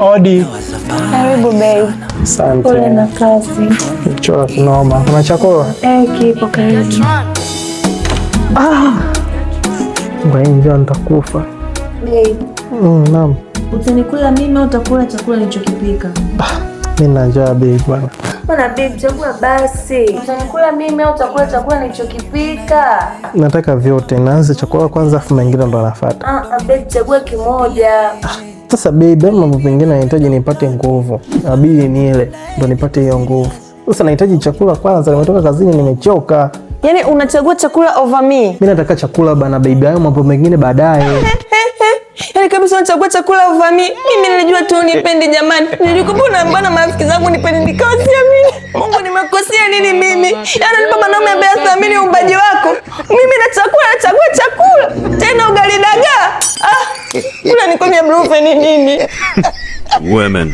Odi. Karibu babe. Asante. Pole na kazi. Chora kinoma. Kuna chakula? Kipo karibu. Mbona njaa nitakufa. Babe. Naam. Utanikula mimi au utakula chakula nilichokipika? Mimi na njaa babe bwana. Bwana babe, chakula basi. Utanikula mimi au utakula chakula nilichokipika? Nataka vyote. Naanza chakula kwanza afu mengine ndo nafuata. Babe, chagua kimoja. Sasa babe, mambo mengine nahitaji nipate nguvu. Inabidi nile ndo nipate hiyo nguvu. Sasa nahitaji chakula kwanza, nimetoka kazini nimechoka. Yaani unachagua chakula over me? Mimi nataka chakula bana babe, hayo mambo mengine baadaye. Yaani kabisa unachagua chakula over me. Mimi nilijua tu unipendi jamani. Nilikupona mbona marafiki zangu nipendi nikawasiamini. Mungu nimekosea nini mimi? Yaani nipa mwanaume ambaye athamini uumbaji wako. Mimi nachagua chakula. Tena ugali dagaa. Kula nikomia blufe ni nini? Women.